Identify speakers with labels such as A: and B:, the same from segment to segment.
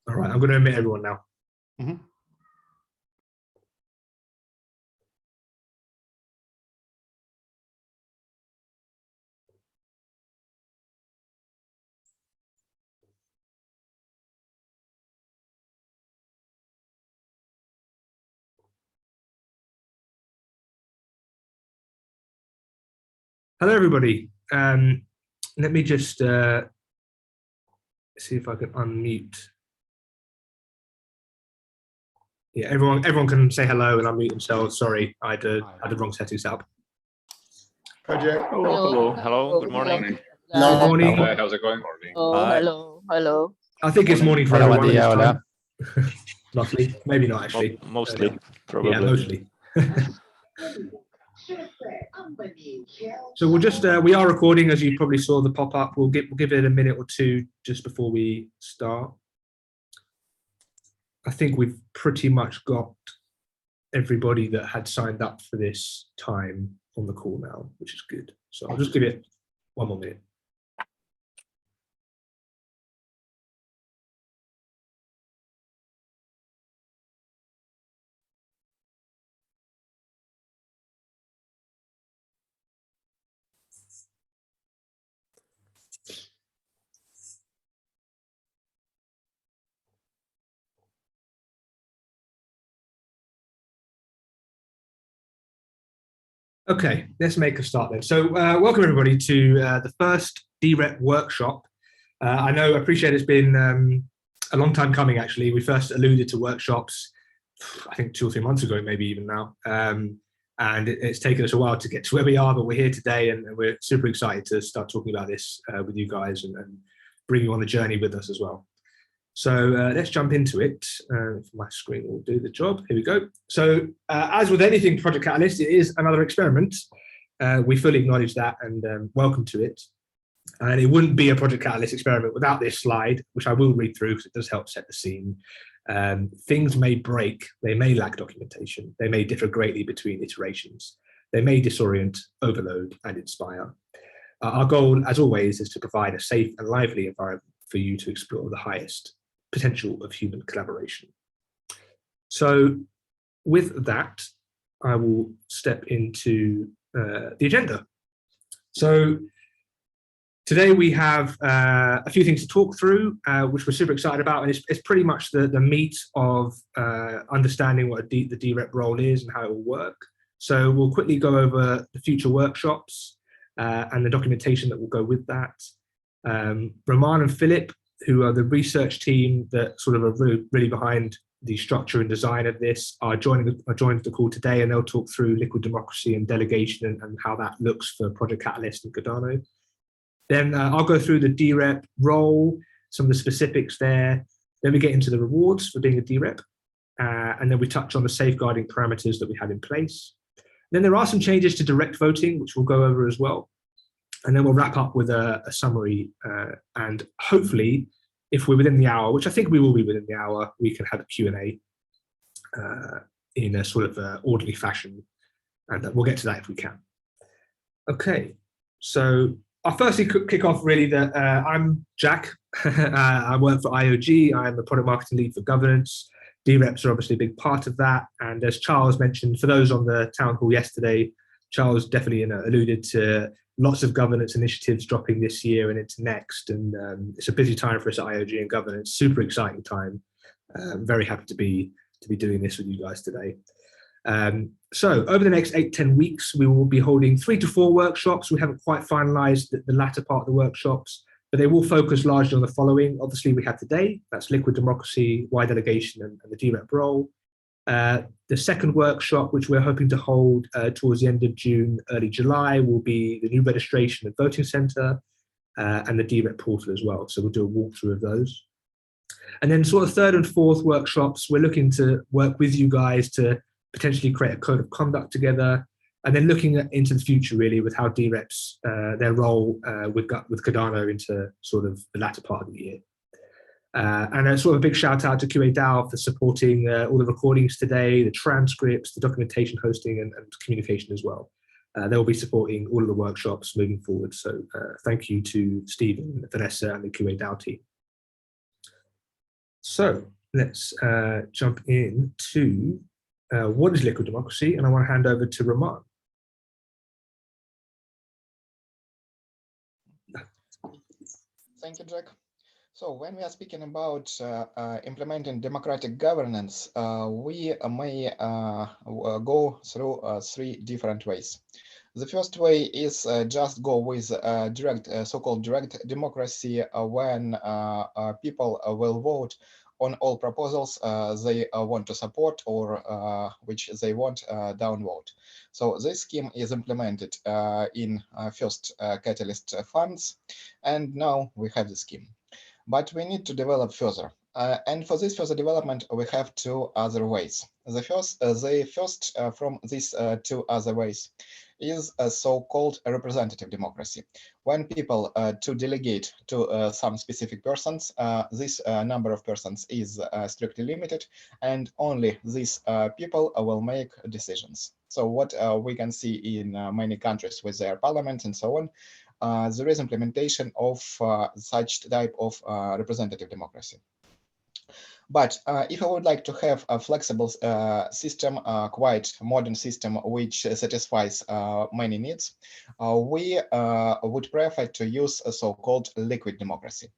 A: All right, I'm going to admit everyone now.
B: Mhm.
A: Hello, everybody. Let me just see if I can unmute. Yeah, everyone can say hello and unmute themselves. Sorry, I had the wrong settings set up.
C: Hi, Jack.
D: Hello.
E: Hello. Good morning.
A: Good morning.
D: Hi, how's it going? Morning.
F: Oh,
E: Hi.
F: hello.
A: I think it's morning for
B: Hola,
A: everyone
B: buen
A: at
B: día,
A: this
B: hola.
A: time. Roughly, maybe not actually.
E: Mostly, probably.
A: Yeah, mostly. So we'll just we are recording, as you probably saw the pop up. We'll give it a minute or two just before we start. I think we've pretty much got everybody that had signed up for this time on the call now, which is good. So I'll just give it one more minute. Okay, let's make a start then. So welcome everybody to the first dRep workshop. I appreciate it's been a long time coming actually. We first alluded to workshops, I think 2 or 3 months ago, maybe even now. And it's taken us a while to get to where we are, but we're here today and we're super excited to start talking about this with you guys and bring you on the journey with us as well. So let's jump into it. My screen will do the job. Here we go. So as with anything Project Catalyst, it is another experiment. We fully acknowledge that and welcome to it. And it wouldn't be a Project Catalyst experiment without this slide, which I will read through because it does help set the scene. Things may break, they may lack documentation, they may differ greatly between iterations, they may disorient, overload, and inspire. Our goal, as always, is to provide a safe and lively environment for you to explore the highest potential of human collaboration. So with that, I will step into the agenda. So today we have a few things to talk through, which we're super excited about, and it's pretty much the meat of understanding what the dRep role is and how it will work. So we'll quickly go over the future workshops and the documentation that will go with that. Roman and Philip, who are the research team that sort of are really behind the structure and design of this, are joining the call today, and they'll talk through liquid democracy and delegation and how that looks for Project Catalyst and Cardano. Then I'll go through the dRep role, some of the specifics there. Then we get into the rewards for being a dRep, and then we touch on the safeguarding parameters that we have in place. Then there are some changes to direct voting, which we'll go over as well. And then we'll wrap up with a summary, and hopefully, if we're within the hour, which I think we will be within the hour, we can have a Q&A in a sort of orderly fashion, and we'll get to that if we can. Okay, so I'll firstly kick off really that I'm Jack. I work for IOG. I'm the product marketing lead for governance. dReps are obviously a big part of that. And as Charles mentioned, for those on the town hall yesterday, Charles definitely alluded to lots of governance initiatives dropping this year and into next. And it's a busy time for us at IOG and governance, super exciting time. I'm very happy to be doing this with you guys today. So over the next 8-10 weeks, we will be holding 3 to 4 workshops. We haven't quite finalized the latter part of the workshops, but they will focus largely on the following. Obviously, we have today, that's liquid democracy, why delegation, and the dRep role. The second workshop, which we're hoping to hold towards the end of June, early July, will be the new registration and voting center and the dRep portal as well. So we'll do a walkthrough of those. And then sort of third and fourth workshops, we're looking to work with you guys to potentially create a code of conduct together, and then looking into the future really with how dReps, their role with Cardano into sort of the latter part of the year. And a sort of a big shout out to QA DAO for supporting all the recordings today, the transcripts, the documentation hosting and communication as well. They'll be supporting all of the workshops moving forward. So thank you to Stephen, Vanessa and the QA DAO team. So let's jump into what is liquid democracy, and I want to hand over to Raman.
C: Thank you, Jack. So when we are speaking about implementing democratic governance, we may go through three different ways. The first way is just go with direct, so-called direct democracy, when people will vote on all proposals they want to support or which they want downvote. So this scheme is implemented in first Catalyst funds, and now we have the scheme. But we need to develop further. And for this further development, we have two other ways. The first from these two other ways is a so-called representative democracy. When people to delegate to some specific persons, this number of persons is strictly limited, and only these people will make decisions. So what we can see in many countries with their parliaments and so on, there is implementation of such type of representative democracy. But if I would like to have a flexible system, quite modern system, which satisfies many needs, we would prefer to use a so-called liquid democracy.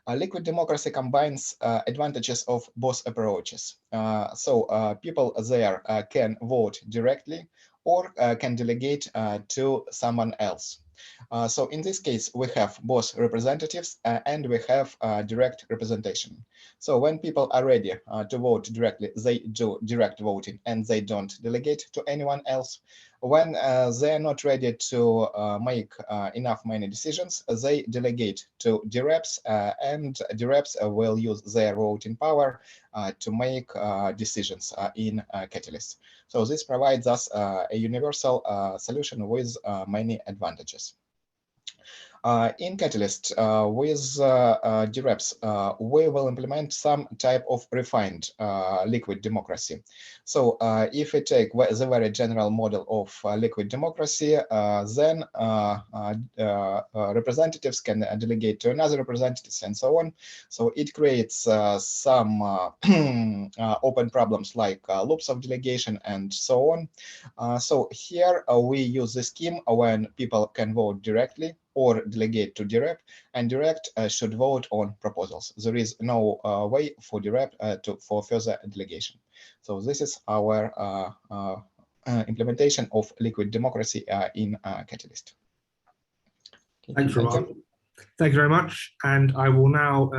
C: Liquid democracy combines advantages of both approaches. So people there can vote directly or can delegate to someone else. So in this case, we have both representatives and we have direct representation. So when people are ready to vote directly, they do direct voting and they don't delegate to anyone else. When they are not ready to make enough many decisions, they delegate to dReps, and dReps will use their voting power to make decisions in Catalyst. So this provides us a universal solution with many advantages. In Catalyst, with dReps, we will implement some type of refined liquid democracy. So if we take the very general model of liquid democracy, then representatives can delegate to another representatives and so on. So it creates some open problems like loops of delegation and so on. So here we use the scheme when people can vote directly or delegate to dRep, and direct should vote on proposals. There is no way for dRep for further delegation. So this is our implementation of liquid democracy in Catalyst.
A: Thanks, Raman. Thank you very much. And I will now,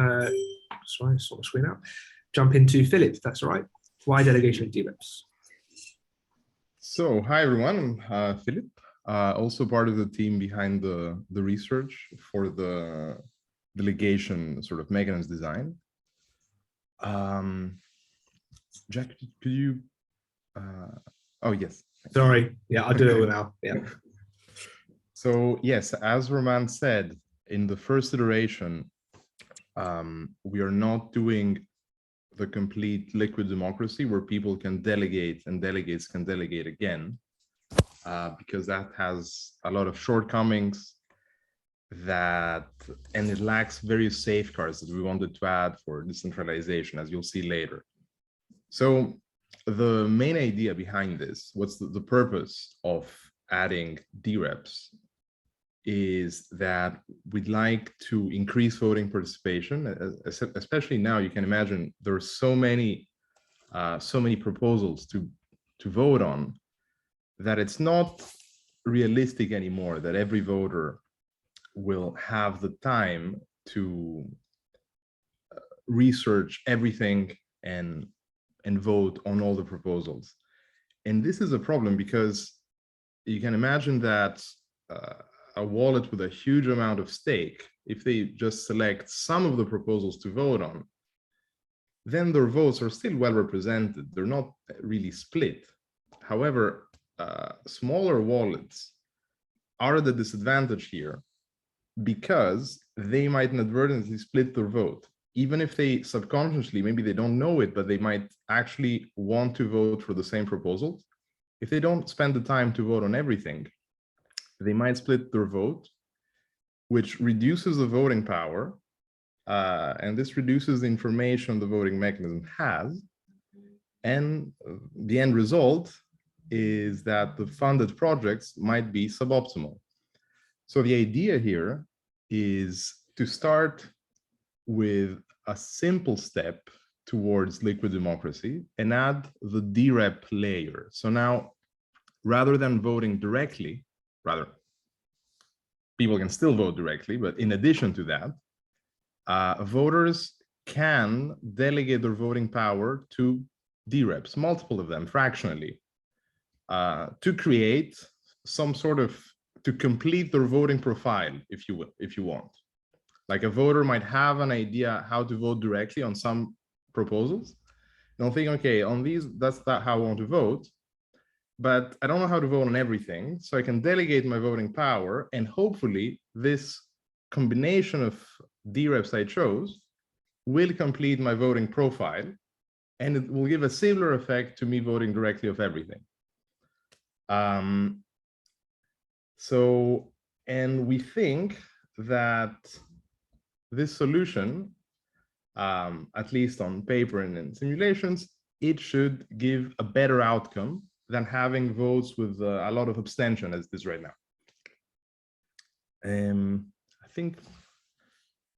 A: sorry, sort the screen out, jump into Philip, if that's all right. Why delegation in dReps?
B: So, hi everyone, I'm Philip. Also part of the team behind the research for the delegation sort of mechanism design. Jack, could you, oh yes.
A: Sorry, yeah, I'll do it now, yeah.
B: So yes, as Roman said, in the first iteration, we are not doing the complete liquid democracy where people can delegate and delegates can delegate again. Because that has a lot of shortcomings and it lacks various safeguards that we wanted to add for decentralization, as you'll see later. So the main idea behind this, what's the purpose of adding dReps, is that we'd like to increase voting participation, especially now. You can imagine there are so many proposals to vote on, that it's not realistic anymore that every voter will have the time to research everything and vote on all the proposals. And this is a problem because you can imagine that a wallet with a huge amount of stake, if they just select some of the proposals to vote on, then their votes are still well represented. They're not really split. However, smaller wallets are at the disadvantage here because they might inadvertently split their vote. Even if they subconsciously, maybe they don't know it, but they might actually want to vote for the same proposals. If they don't spend the time to vote on everything, they might split their vote, which reduces the voting power and this reduces the information the voting mechanism has. And the end result is that the funded projects might be suboptimal. So the idea here is to start with a simple step towards liquid democracy and add the dRep layer. So now, rather than voting directly, people can still vote directly, but in addition to that, voters can delegate their voting power to dReps, multiple of them fractionally, to create some sort of, to complete their voting profile, if you will, if you want. Like a voter might have an idea how to vote directly on some proposals. And I'll think, okay, on these, that's how I want to vote, but I don't know how to vote on everything. So I can delegate my voting power, and hopefully this combination of dReps I chose will complete my voting profile, and it will give a similar effect to me voting directly of everything. And we think that this solution, at least on paper and in simulations, it should give a better outcome than having votes with a lot of abstention as it is right now. I think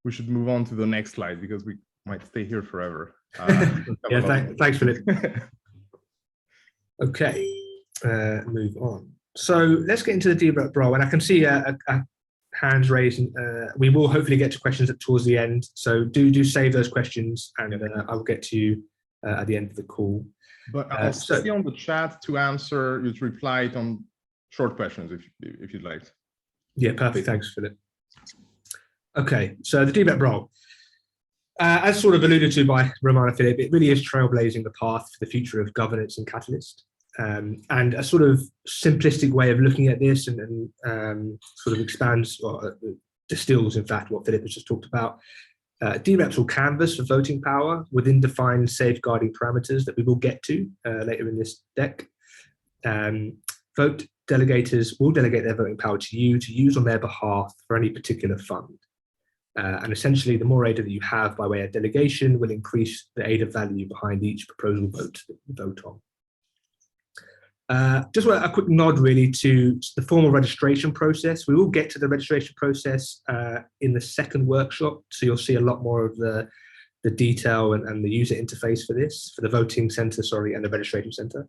B: we should move on to the next slide because we might stay here forever.
A: Yeah, thanks, Philip. Okay, move on. So let's get into the dRep role, and I can see a hands raised. We will hopefully get to questions towards the end, so do save those questions, and I'll get to you at the end of the call.
B: But I'll see on the chat to answer, to reply on short questions if you'd like.
A: Yeah, perfect. Thanks, Philip. Okay, so the dRep role. As sort of alluded to by Roman and Philip, it really is trailblazing the path for the future of governance in Catalyst. And a sort of simplistic way of looking at this and sort of expands or distills, in fact, what Philip has just talked about. dReps will canvas for voting power within defined safeguarding parameters that we will get to later in this deck. Vote delegators will delegate their voting power to you to use on their behalf for any particular fund. And essentially, the more ADA that you have by way of delegation will increase the ADA value behind each proposal vote that you vote on. Just a quick nod really to the formal registration process. We will get to the registration process in the second workshop, so you'll see a lot more of the detail and the user interface for this, for the voting center, and the registration center.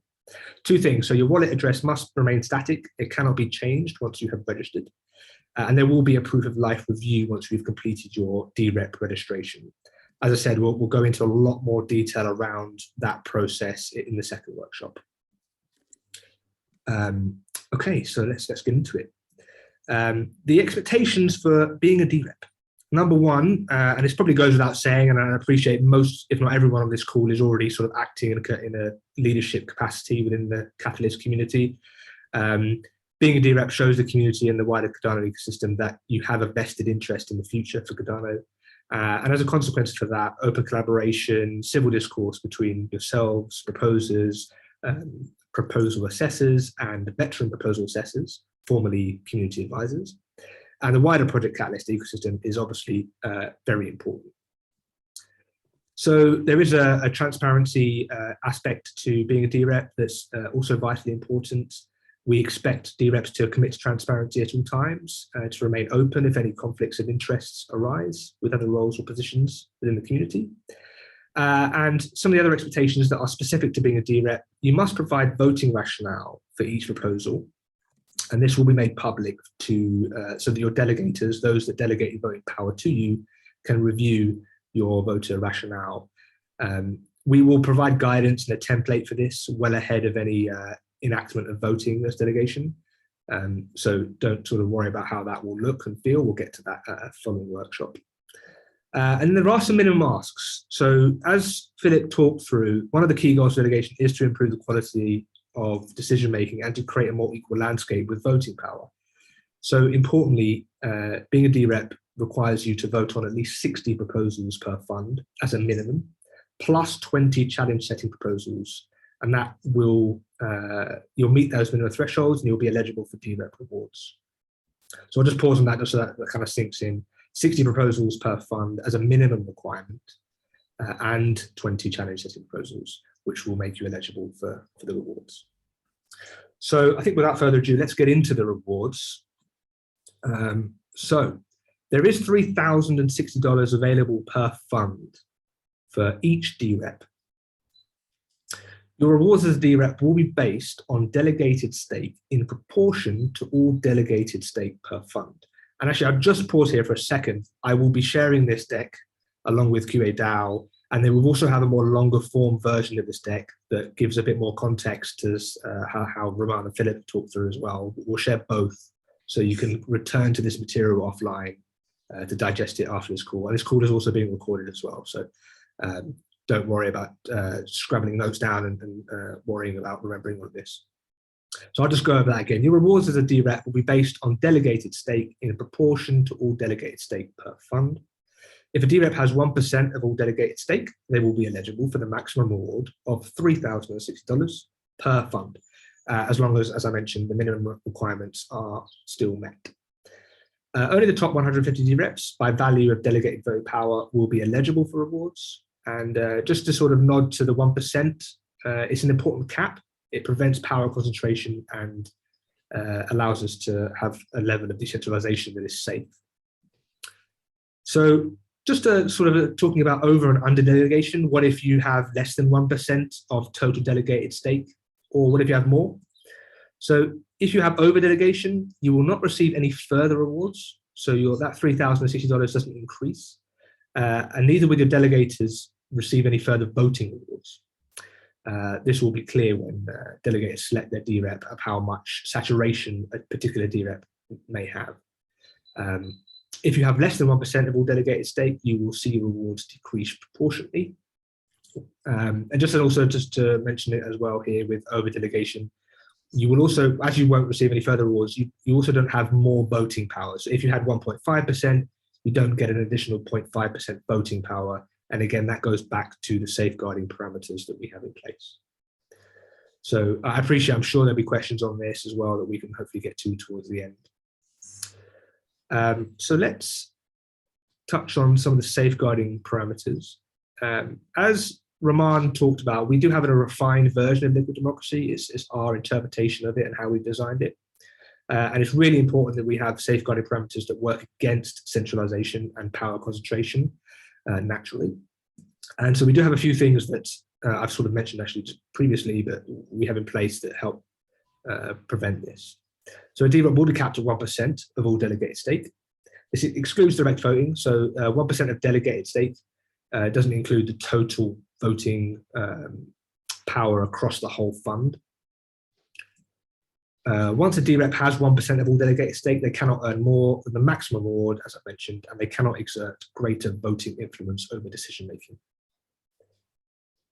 A: Two things, so your wallet address must remain static. It cannot be changed once you have registered. And there will be a proof of life review once we've completed your dRep registration. As I said, we'll go into a lot more detail around that process in the second workshop. Okay, so let's get into it. The expectations for being a dRep. Number one, and this probably goes without saying, and I appreciate most, if not everyone on this call is already sort of acting in a leadership capacity within the Catalyst community. Being a dRep shows the community and the wider Cardano ecosystem that you have a vested interest in the future for Cardano. And as a consequence for that, open collaboration, civil discourse between yourselves, proposers, proposal assessors, and veteran proposal assessors, formerly community advisors, and the wider Project Catalyst ecosystem is obviously very important. So there is a transparency aspect to being a dRep that's also vitally important. We expect dReps to commit to transparency at all times, to remain open if any conflicts of interests arise with other roles or positions within the community. And some of the other expectations that are specific to being a dRep, you must provide voting rationale for each proposal. And this will be made public to so that your delegators, those that delegate your voting power to you, can review your voter rationale. We will provide guidance and a template for this well ahead of any enactment of voting as delegation. So don't sort of worry about how that will look and feel. We'll get to that at a following workshop. And there are some minimum asks. So as Philip talked through, one of the key goals of delegation is to improve the quality of decision-making and to create a more equal landscape with voting power. So importantly, being a dRep requires you to vote on at least 60 proposals per fund as a minimum, plus 20 challenge-setting proposals. And that will, you'll meet those minimum thresholds and you'll be eligible for dRep rewards. So I'll just pause on that just so that kind of sinks in. 60 proposals per fund as a minimum requirement, and 20 challenge setting proposals, which will make you eligible for the rewards. So I think without further ado, let's get into the rewards. So there is $3,060 available per fund for each dRep. Your rewards as a dRep will be based on delegated stake in proportion to all delegated stake per fund. And actually, I'll just pause here for a second. I will be sharing this deck along with QA DAO, and then we'll also have a more longer form version of this deck that gives a bit more context to how Roman and Philip talked through as well. We'll share both, so you can return to this material offline to digest it after this call. And this call is also being recorded as well, so don't worry about scribbling notes down and worrying about remembering all of this. So I'll just go over that again. Your rewards as a dRep will be based on delegated stake in proportion to all delegated stake per fund. If a dRep has 1% of all delegated stake, they will be eligible for the maximum reward of $3,060 per fund, as long as I mentioned, the minimum requirements are still met. Only the top 150 dReps by value of delegated voting power will be eligible for rewards. And just to sort of nod to the 1%, it's an important cap. It prevents power concentration and allows us to have a level of decentralization that is safe. So just sort of talking about over and under delegation, what if you have less than 1% of total delegated stake, or what if you have more? So if you have over delegation, you will not receive any further rewards. So that $3,060 doesn't increase, and neither will your delegators receive any further voting rewards. This will be clear when delegators select their dRep of how much saturation a particular dRep may have. If you have less than 1% of all delegated stake, you will see rewards decrease proportionately. And just to mention it as well here with over delegation, you will also, as you won't receive any further rewards, you also don't have more voting power. So if you had 1.5%, you don't get an additional 0.5% voting power. And again, that goes back to the safeguarding parameters that we have in place. So I appreciate, I'm sure there'll be questions on this as well that we can hopefully get to towards the end. So let's touch on some of the safeguarding parameters. As Roman talked about, we do have a refined version of liquid democracy. It's our interpretation of it and how we designed it. And it's really important that we have safeguarding parameters that work against centralization and power concentration naturally. And so we do have a few things that I've sort of mentioned actually just previously that we have in place that help prevent this. So a dRep will be capped at 1% of all delegated stake. This excludes direct voting, so 1% of delegated stake doesn't include the total voting power across the whole fund. Once a dRep has 1% of all delegated stake, they cannot earn more than the maximum reward, as I mentioned, and they cannot exert greater voting influence over decision making.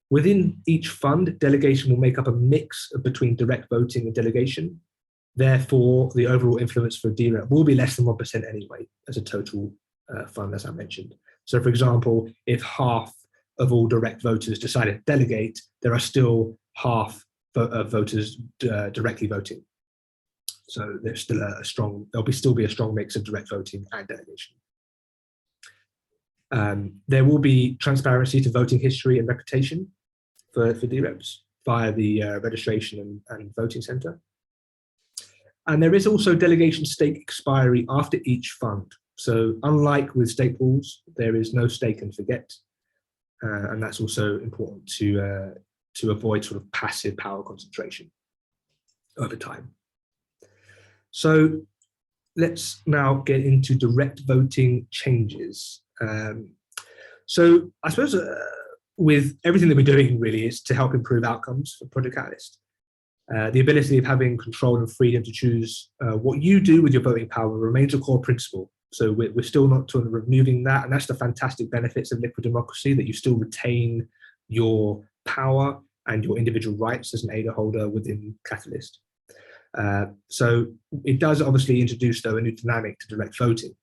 A: Within each fund, delegation will make up a mix between direct voting and delegation. Therefore, the overall influence for dRep will be less than 1% anyway as a total fund, as I mentioned. So for example, if half of all direct voters decided to delegate, there are still half of voters directly voting. So there's still there'll still be a strong mix of direct voting and delegation. There will be transparency to voting history and reputation for dReps via the registration and voting center. And there is also delegation stake expiry after each fund. So unlike with stake pools, there is no stake and forget. And that's also important to avoid sort of passive power concentration over time. So let's now get into direct voting changes. So I suppose with everything that we're doing really is to help improve outcomes for Project Catalyst. The ability of having control and freedom to choose what you do with your voting power remains a core principle. So we're still not sort of removing that, and that's the fantastic benefits of liquid democracy, that you still retain your power and your individual rights as an ADA holder within Catalyst. So it does obviously introduce, though, a new dynamic to direct voting.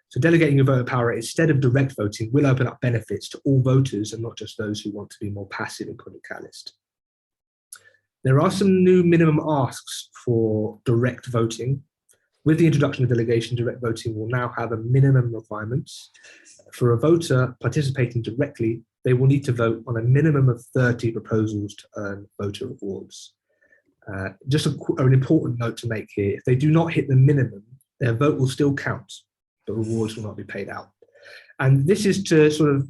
A: So delegating your voter power instead of direct voting will open up benefits to all voters and not just those who want to be more passive in Project Catalyst. There are some new minimum asks for direct voting. With the introduction of delegation, direct voting will now have a minimum requirements. For a voter participating directly, they will need to vote on a minimum of 30 proposals to earn voter rewards. Just an important note to make here, if they do not hit the minimum, their vote will still count, but rewards will not be paid out. And this is to sort of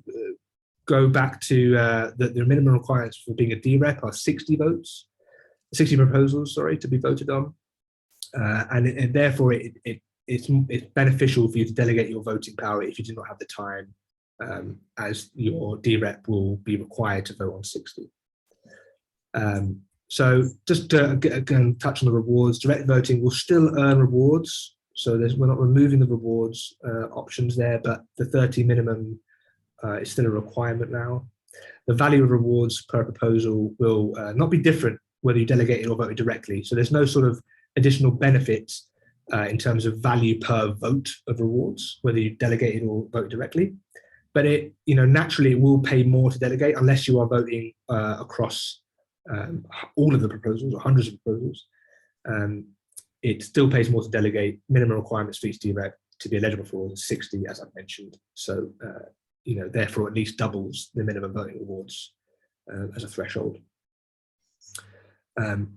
A: go back to the minimum requirements for being a dRep are 60 votes, 60 proposals, sorry, to be voted on. And therefore it's beneficial for you to delegate your voting power if you do not have the time, as your dRep will be required to vote on 60. So just to again touch on the rewards, direct voting will still earn rewards. So we're not removing the rewards options there, but the 30 minimum is still a requirement now. The value of rewards per proposal will not be different whether you delegated or voted directly. So there's no sort of additional benefits in terms of value per vote of rewards, whether you delegated or voted directly. But naturally it will pay more to delegate unless you are voting across all of the proposals or hundreds of proposals. It still pays more to delegate. Minimum requirements for each dRep to be eligible for is 60, as I've mentioned. So therefore at least doubles the minimum voting rewards as a threshold.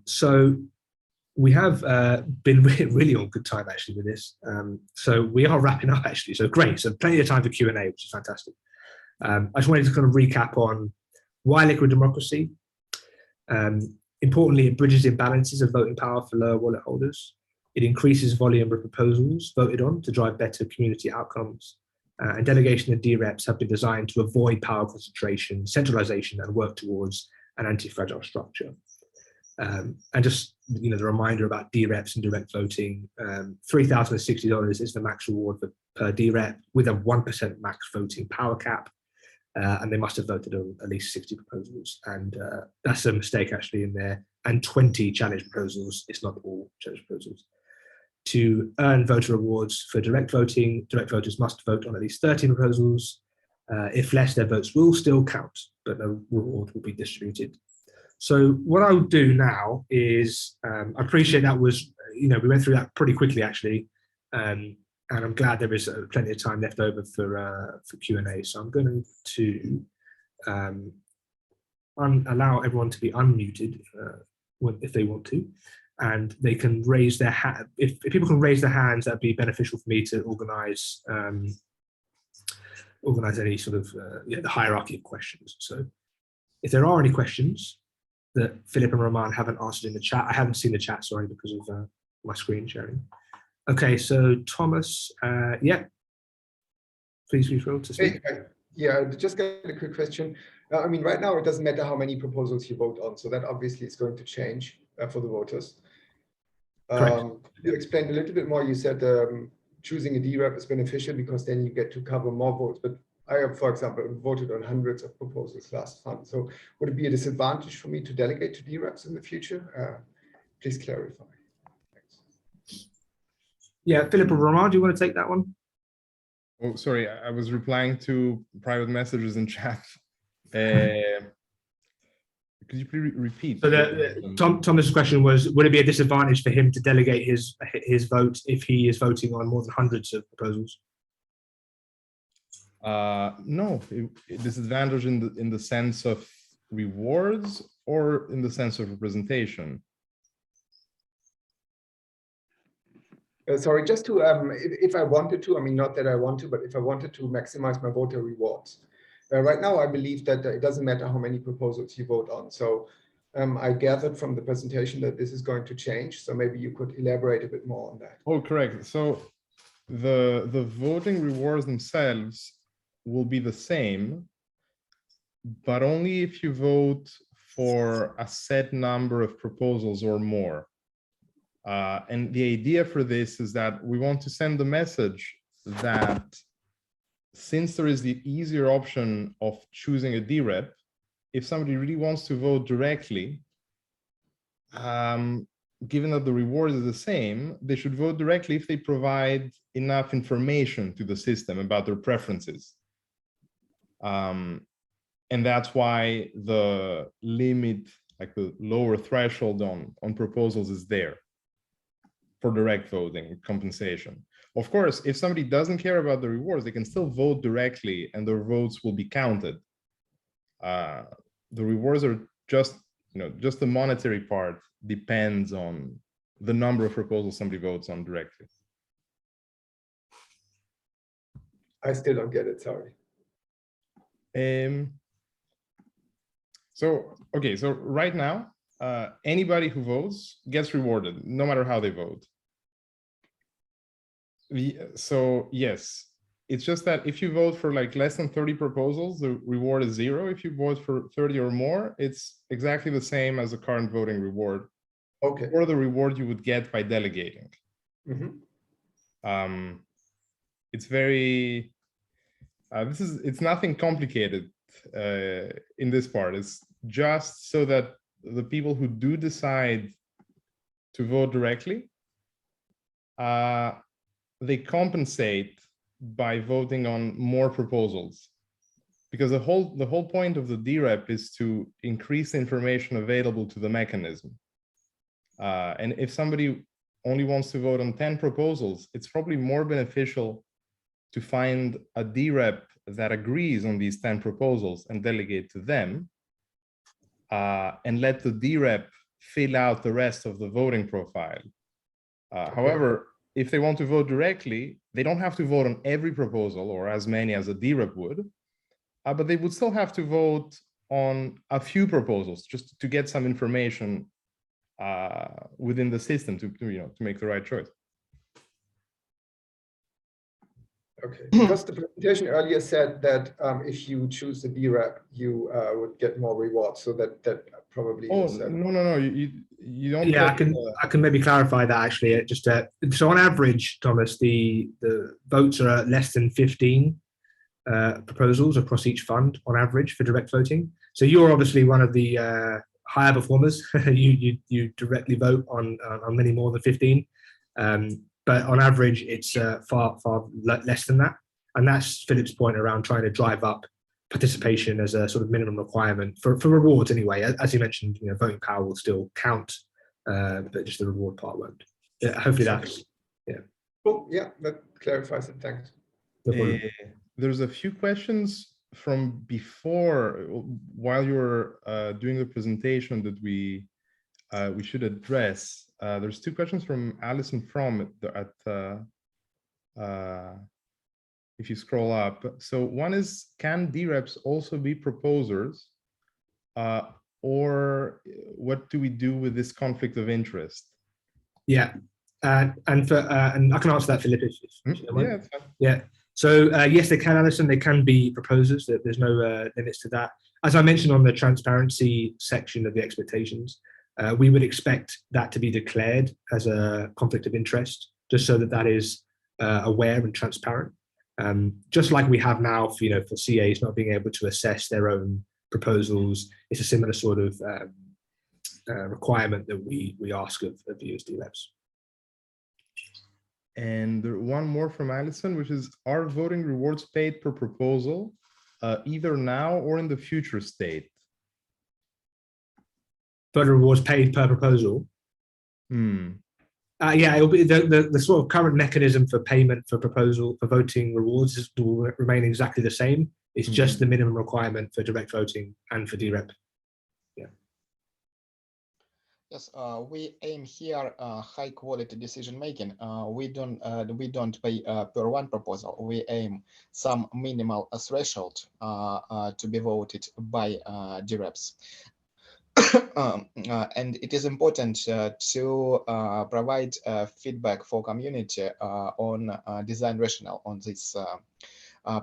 A: So we have been really on good time actually with this. So we are wrapping up actually. So great. So plenty of time for Q&A, which is fantastic. I just wanted to kind of recap on why liquid democracy. Importantly, it bridges imbalances of voting power for lower wallet holders. It increases volume of proposals voted on to drive better community outcomes. And delegation and dReps have been designed to avoid power concentration, centralization, and work towards an anti-fragile structure. And just the reminder about dReps and direct voting, $3,060 is the max reward per dRep with a 1% max voting power cap. And they must have voted on at least 60 proposals. And that's a mistake actually in there. And 20 challenge proposals, it's not all challenge proposals. To earn voter rewards for direct voting, direct voters must vote on at least 30 proposals. If less, their votes will still count, but no reward will be distributed. So what I'll do now is, I appreciate that was, we went through that pretty quickly actually. And I'm glad there is plenty of time left over for Q&A. So I'm going to allow everyone to be unmuted if they want to, and they can raise their hand. If people can raise their hands, that'd be beneficial for me to organize any sort of the hierarchy of questions. So if there are any questions that Philip and Roman haven't answered in the chat, I haven't seen the chat, sorry, because of my screen sharing. Okay, so Thomas, yeah, please be thrilled to speak.
D: Hey, yeah, just got a quick question. I mean, right now it doesn't matter how many proposals you vote on, so that obviously is going to change for the voters. You explained a little bit more. You said choosing a dRep is beneficial because then you get to cover more votes. But I have, for example, voted on hundreds of proposals last time. So would it be a disadvantage for me to delegate to dReps in the future? Please clarify. Thanks.
A: Yeah, Philip or Roman, do you want to take that one?
B: Oh, sorry, I was replying to private messages in chat. Could you please repeat?
A: So Thomas' question was, would it be a disadvantage for him to delegate his vote if he is voting on more than hundreds of proposals?
B: No, disadvantage in the sense of rewards or in the sense of representation.
D: Sorry, just to, if I wanted to, I mean, not that I want to, but if I wanted to maximize my voter rewards. Right now, I believe that it doesn't matter how many proposals you vote on. So I gathered from the presentation that this is going to change. So maybe you could elaborate a bit more on that.
B: Oh, correct. So the voting rewards themselves will be the same, but only if you vote for a set number of proposals or more. And the idea for this is that we want to send the message that since there is the easier option of choosing a dRep, if somebody really wants to vote directly, given that the reward is the same, they should vote directly if they provide enough information to the system about their preferences. And that's why the limit, like the lower threshold on proposals is there. for direct voting compensation. Of course, if somebody doesn't care about the rewards, they can still vote directly and their votes will be counted. The rewards are just, just the monetary part depends on the number of proposals somebody votes on directly.
D: I still don't get it, sorry.
B: Okay, so right now, anybody who votes gets rewarded, no matter how they vote. So yes, it's just that if you vote for like less than 30 proposals, the reward is 0. If you vote for 30 or more, it's exactly the same as the current voting reward.
D: Okay.
B: Or the reward you would get by delegating. It's very, it's nothing complicated in this part. It's just so that the people who do decide to vote directly, they compensate by voting on more proposals, because the whole point of the dRep is to increase the information available to the mechanism. And if somebody only wants to vote on 10 proposals, it's probably more beneficial to find a dRep that agrees on these 10 proposals and delegate to them, and let the dRep fill out the rest of the voting profile. However, if they want to vote directly, they don't have to vote on every proposal or as many as a dRep would, but they would still have to vote on a few proposals just to get some information within the system to make the right choice.
D: Okay, because the presentation earlier said that if you choose the dRep, you would get more rewards. So that probably.
B: Oh,
D: is,
B: no, you don't.
A: Yeah, I can maybe clarify that actually. Just so on average, Thomas, the votes are less than 15 proposals across each fund on average for direct voting. So you're obviously one of the higher performers. you directly vote on many more than 15. But on average, it's far less than that. And that's Philip's point around trying to drive up participation as a sort of minimum requirement for rewards anyway. As you mentioned, voting power will still count, but just the reward part won't. Yeah, hopefully that's, yeah.
D: Cool. Yeah, that clarifies it. Thanks.
A: No problem.
B: There's a few questions from before, while you were doing the presentation, that we should address. There's 2 questions from Alison From if you scroll up. So one is, can dReps also be proposers, or what do we do with this conflict of interest?
A: Yeah, and I can answer that, Philip. If you don't mind.
B: Yeah, it's fine.
A: Yeah. So yes, they can, Alison. They can be proposers. There's no limits to that. As I mentioned on the transparency section of the expectations, we would expect that to be declared as a conflict of interest, just so that is aware and transparent. Just like we have now for CAs not being able to assess their own proposals, it's a similar sort of requirement that we ask of you as dReps.
B: And one more from Alison, which is, are voting rewards paid per proposal, either now or in the future state?
A: Voting rewards paid per proposal? Yeah, it'll be the sort of current mechanism for payment for voting rewards will remain exactly the same. It's just the minimum requirement for direct voting and for dRep. Yeah.
C: Yes, we aim here high quality decision making. We don't pay per one proposal. We aim some minimal threshold to be voted by dReps. And it is important to provide feedback for community on design rationale on these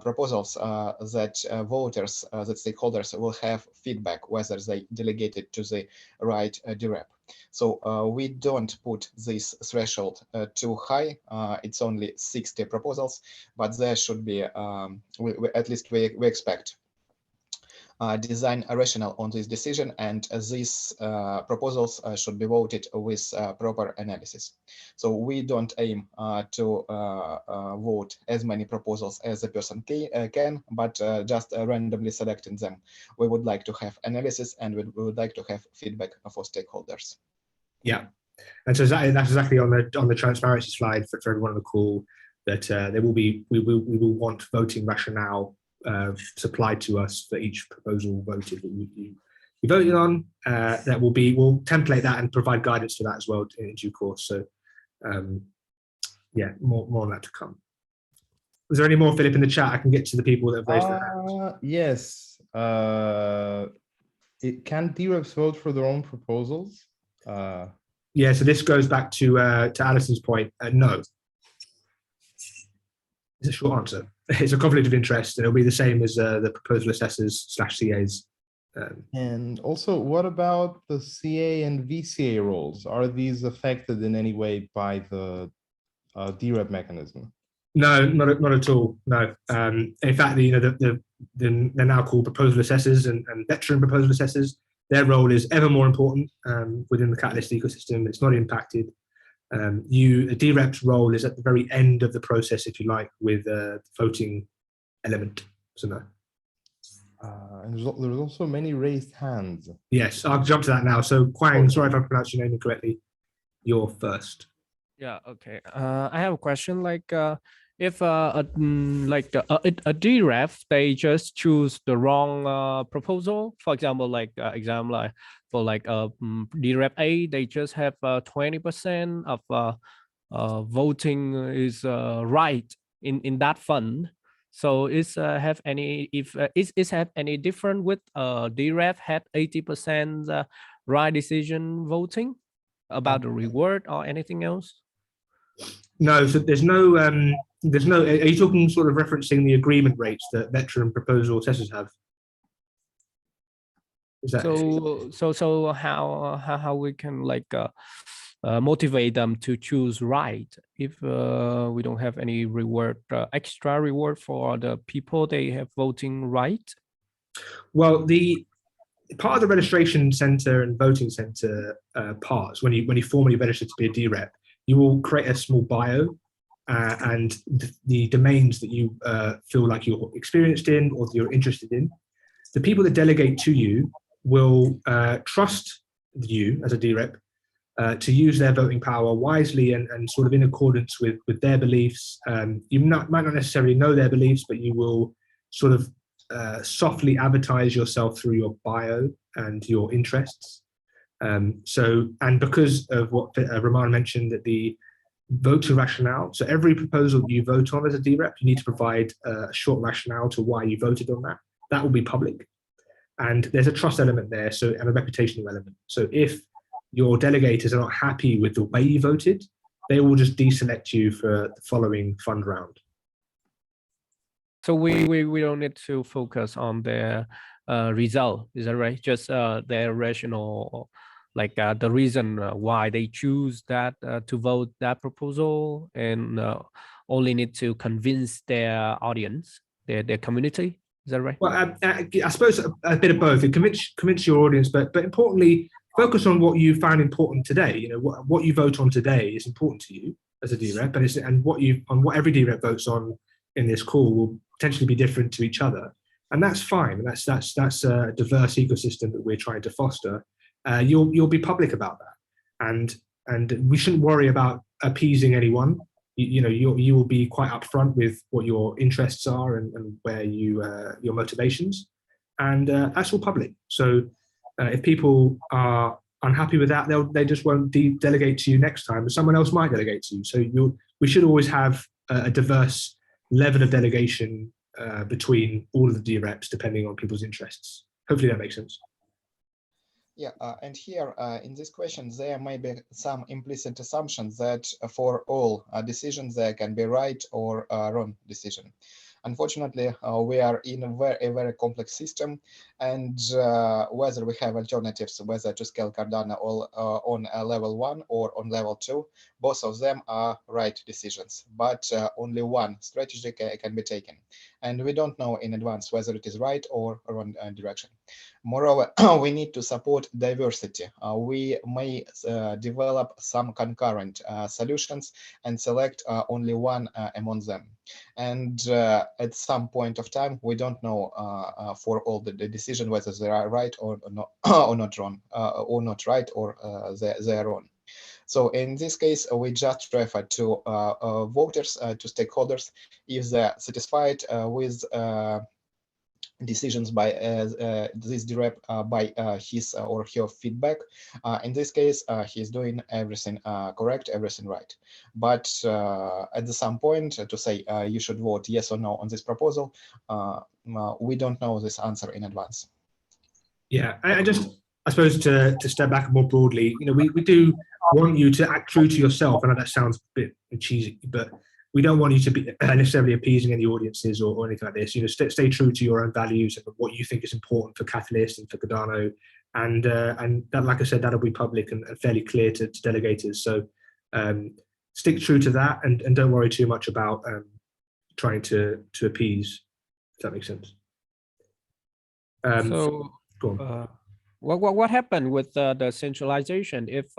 C: proposals, that voters, that stakeholders will have feedback whether they delegate it to the right dRep. So we don't put this threshold too high. It's only 60 proposals, but there should be, at least we expect design a rationale on this decision, and these proposals should be voted with proper analysis. So we don't aim to vote as many proposals as a person can, but just randomly selecting them. We would like to have analysis, and we would like to have feedback for stakeholders.
A: Yeah, And so that's exactly on the transparency slide for everyone on the call, that we will want voting rationale supplied to us for each proposal voted that you voted on. We'll template that and provide guidance for that as well in due course. So yeah, more on that to come. Was there any more, Philip, in the chat? I can get to the people that have raised their hands.
B: Yes. Can dReps vote for their own proposals?
A: Yeah, so this goes back to Alison's point. No. It's a short answer. It's a conflict of interest, and it'll be the same as the proposal assessors / CAs.
B: And also, what about the CA and VCA roles? Are these affected in any way by the dRep mechanism?
A: No, not at all. No. In fact, they're now called proposal assessors and veteran proposal assessors. Their role is ever more important within the Catalyst ecosystem. It's not impacted. A dRep's role is at the very end of the process, if you like, with the voting element. So no.
B: And there's also many raised hands.
A: Yes, I'll jump to that now. So Quang, sorry if I pronounced your name incorrectly. You're first.
F: Yeah. Okay. I have a question. Like, if a dRep, they just choose the wrong proposal. For example, for dRep A, they just have 20% of voting is right in that fund. So is have any different with dRep had 80% right decision voting about the reward or anything else?
A: No, so there's no. Are you talking sort of referencing the agreement rates that veteran proposal assessors have? Is that
F: so how we can motivate them to choose right if we don't have any reward, extra reward for the people they have voting right?
A: Well, the part of the registration center and voting center parts, when you formally register to be a dRep, you will create a small bio and the domains that you feel like you're experienced in or that you're interested in. The people that delegate to you will trust you as a dRep to use their voting power wisely and sort of in accordance with their beliefs. You might not necessarily know their beliefs, but you will sort of softly advertise yourself through your bio and your interests. And because of what Roman mentioned, that the voter rationale, so every proposal that you vote on as a dRep, you need to provide a short rationale to why you voted on that. That will be public. And there's a trust element there, and a reputational element. So if your delegators are not happy with the way you voted, they will just deselect you for the following fund round.
F: So we don't need to focus on their result, is that right? Just their rational, the reason why they choose that to vote that proposal, and only need to convince their audience, their community. Is that right?
A: Well, I suppose a bit of both. Convince your audience, but importantly, focus on what you found important today. You know, what you vote on today is important to you as a dRep, and what every dRep votes on in this call will potentially be different to each other, and that's fine. That's a diverse ecosystem that we're trying to foster. You'll be public about that, and we shouldn't worry about appeasing anyone. You will be quite upfront with what your interests are and where your motivations, and that's all public. So if people are unhappy with that, they just won't delegate to you next time, but someone else might delegate to you. So we should always have a diverse level of delegation between all of the dReps, depending on people's interests. Hopefully that makes sense.
C: Yeah, and here in this question, there may be some implicit assumptions that for all decisions, there can be right or wrong decision. Unfortunately, we are in a very complex system, and whether we have alternatives, whether to scale Cardano on level 1 or on level 2, both of them are right decisions, but only one strategy can be taken. And we don't know in advance whether it is right or wrong direction. Moreover, we need to support diversity. We may develop some concurrent solutions and select only one among them. And at some point of time, we don't know for all the decision whether they are right or not, or not wrong, or not right or they are wrong. So in this case, we just refer to voters, to stakeholders, if they're satisfied with decisions by this dRep by his or her feedback. In this case, he's doing everything correct, everything right. But at some point to say you should vote yes or no on this proposal, we don't know this answer in advance.
A: Yeah, I suppose to step back more broadly, we do want you to act true to yourself. I know that sounds a bit cheesy, but we don't want you to be necessarily appeasing any audiences or anything like this. Stay true to your own values and what you think is important for Catalyst and for Cardano, and that, like I said, that'll be public and fairly clear to delegators. So stick true to that, and don't worry too much about trying to appease. If that makes sense.
F: What happened with the centralization? If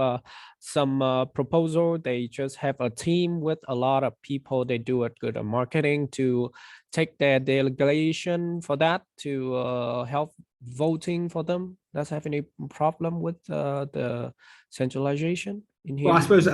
F: some proposal, they just have a team with a lot of people, they do a good marketing to take their delegation for that to help voting for them. Does have any problem with the centralization in here?
A: Well, I suppose,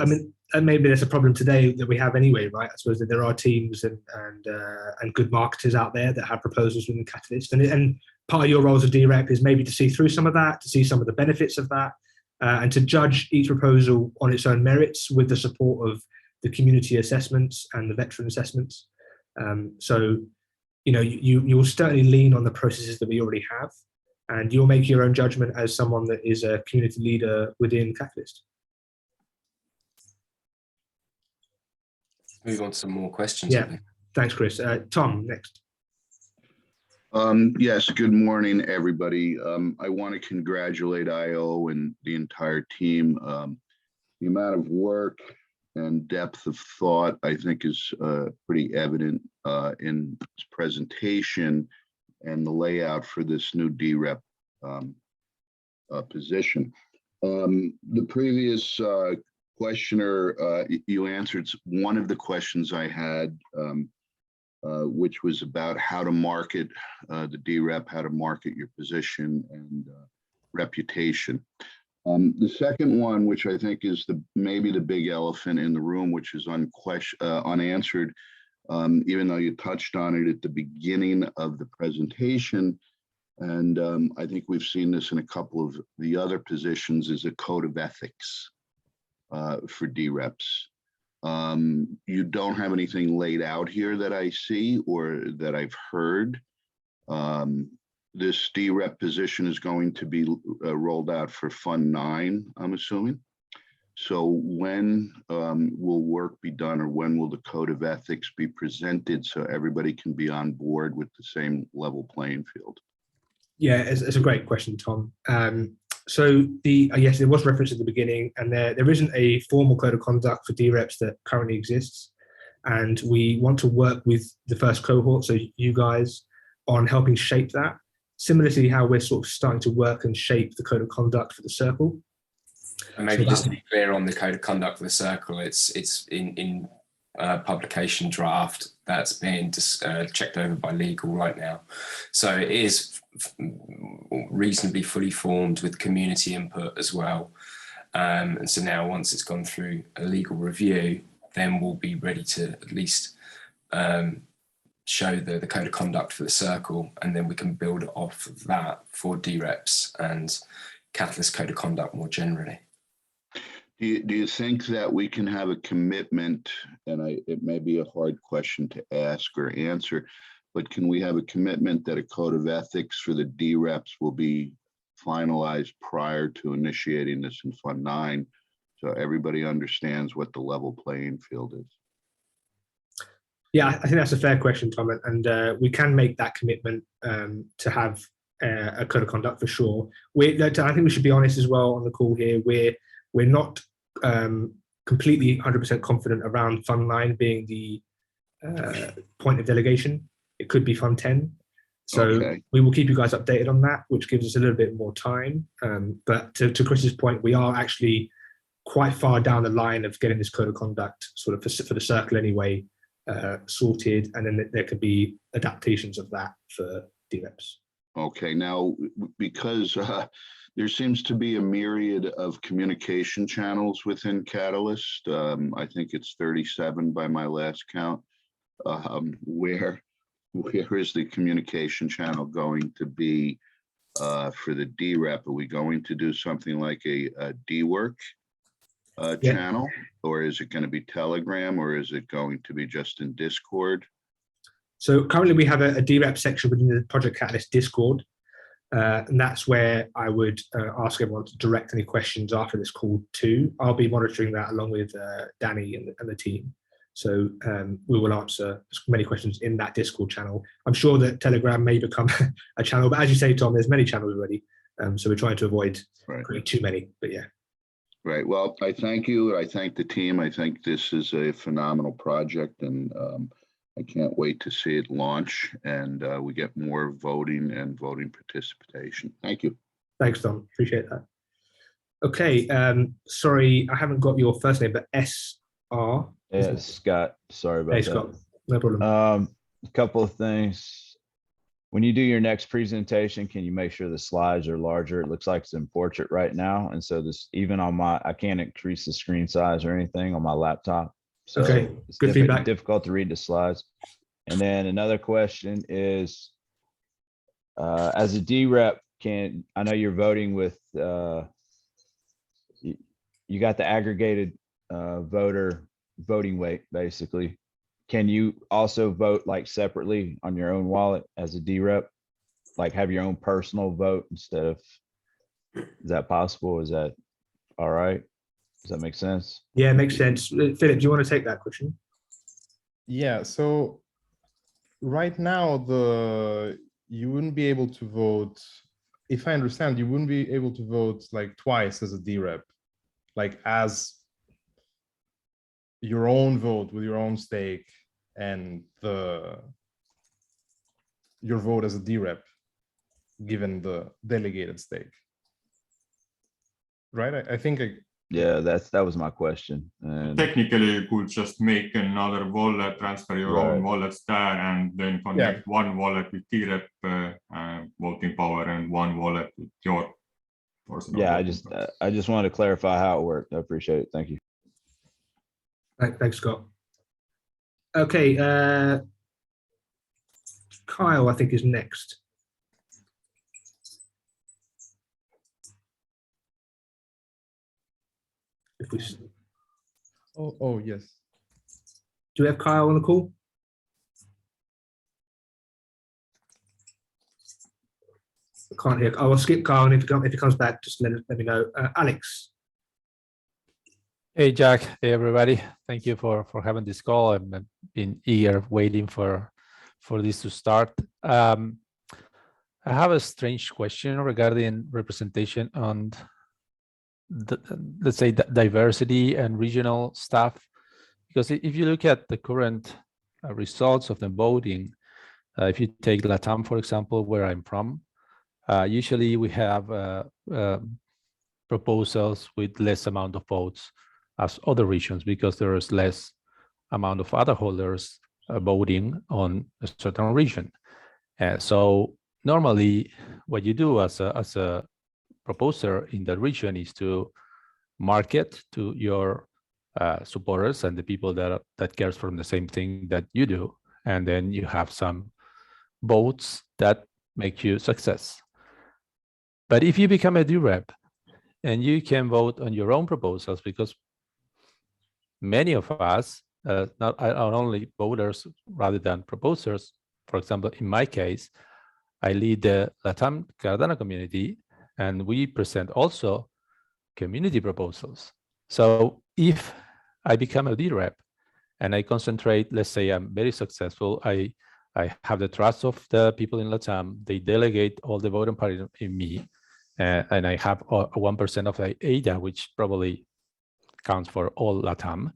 A: maybe there's a problem today that we have anyway, right? I suppose that there are teams and good marketers out there that have proposals within Catalyst, and part of your role as a dRep is maybe to see through some of that, to see some of the benefits of that, and to judge each proposal on its own merits with the support of the community assessments and the veteran assessments. So, you will certainly lean on the processes that we already have, and you'll make your own judgment as someone that is a community leader within Catalyst.
G: Move on to some more questions.
A: Yeah, thanks, Chris. Tom, next.
H: Yes, good morning, everybody. I want to congratulate IO and the entire team. The amount of work and depth of thought, I think, is pretty evident in this presentation and the layout for this new dRep position. The previous questioner, you answered one of the questions I had, which was about how to market the dRep, how to market your position and reputation. The second one, which I think is maybe the big elephant in the room, which is unanswered, even though you touched on it at the beginning of the presentation, and I think we've seen this in a couple of the other positions, is a code of ethics for dReps. You don't have anything laid out here that I see or that I've heard. This dRep position is going to be rolled out for Fund 9, I'm assuming. So when will work be done, or when will the code of ethics be presented so everybody can be on board with the same level playing field?
A: Yeah, it's a great question, Tom. So yes, there was reference at the beginning, and there isn't a formal code of conduct for dReps that currently exists, and we want to work with the first cohort, so you guys, on helping shape that, similarly how we're sort of starting to work and shape the code of conduct for the circle.
G: And maybe just to be clear on the code of conduct for the circle, it's in publication draft that's being checked over by legal right now. So it is reasonably fully formed with community input as well. And so now once it's gone through a legal review, then we'll be ready to at least show the code of conduct for the circle, and then we can build off of that for dReps and Catalyst code of conduct more generally.
H: Do you think that we can have a commitment, and it may be a hard question to ask or answer, but can we have a commitment that a code of ethics for the dReps will be finalized prior to initiating this in Fund 9, so everybody understands what the level playing field is?
A: Yeah, I think that's a fair question, Tom, and we can make that commitment to have a code of conduct for sure. I think we should be honest as well on the call here. We're not completely 100% confident around Fund 9 being the point of delegation. It could be Fund 10. So okay, we will keep you guys updated on that, which gives us a little bit more time. But to Chris's point, we are actually quite far down the line of getting this code of conduct sort of for the circle anyway, sorted, and then there could be adaptations of that for dReps.
H: Okay, now, because there seems to be a myriad of communication channels within Catalyst. I think it's 37 by my last count. Where is the communication channel going to be for the dRep? Are we going to do something like a dWork channel, or is it going to be Telegram, or is it going to be just in Discord?
A: So currently we have a dRep section within the Project Catalyst Discord. And that's where I would ask everyone to direct any questions after this call to. I'll be monitoring that along with Danny and the team. So we will answer as many questions in that Discord channel. I'm sure that Telegram may become a channel, but as you say, Tom, there's many channels already. So we're trying to avoid creating too many, but yeah.
H: Right. Well, I thank you. I thank the team. I think this is a phenomenal project, and I can't wait to see it launch and we get more voting and voting participation. Thank you.
A: Thanks, Tom. Appreciate that. Okay. Sorry, I haven't got your first name, but SR.
I: Yeah, Scott. Sorry about
A: Hey,
I: that.
A: Scott. No problem.
I: A couple of things. When you do your next presentation, can you make sure the slides are larger? It looks like it's in portrait right now. And so this, even on I can't increase the screen size or anything on my laptop. So
A: okay,
I: it's
A: good feedback.
I: Difficult to read the slides. And then another question is, as a dRep, I know you're voting with, you got the aggregated voting weight, basically. Can you also vote like separately on your own wallet as a dRep? Like have your own personal vote instead of, is that possible? Is that all right? Does that make sense?
A: Yeah, it makes sense. Philip, do you want to take that question?
B: Yeah, so right now, you wouldn't be able to vote, if I understand, you wouldn't be able to vote like twice as a dRep, like as your own vote with your own stake and your vote as a dRep, given the delegated stake. Right? I think
I: yeah, that was my question. And
E: technically, you could just make another wallet, transfer your own wallets there, and then connect one wallet with dRep voting power and one wallet with your personal.
I: Yeah, I just wanted to clarify how it worked. I appreciate it. Thank you.
A: Thanks, Scott. Okay, Kyle, I think, is next. If we,
B: oh yes.
A: Do we have Kyle on the call? I can't hear. I will skip Kyle, and if he comes back, just let me know. Alex.
J: Hey, Jack. Hey, everybody. Thank you for having this call. I've been eager waiting for this to start. I have a strange question regarding representation on let's say diversity and regional stuff, because if you look at the current results of the voting, if you take Latam, for example, where I'm from, usually we have proposals with less amount of votes as other regions, because there is less amount of other holders voting on a certain region. So normally what you do as a proposer in the region is to market to your supporters and the people that cares from the same thing that you do, and then you have some votes that make you success. But if you become a dRep and you can vote on your own proposals, because many of us not only voters rather than proposers. For example, in my case, I lead the Latam Cardano community, and we present also community proposals. So if I become a dRep and I concentrate, let's say I'm very successful, I have the trust of the people in Latam, they delegate all the voting power in me, and I have 1% of the ADA, which probably counts for all Latam.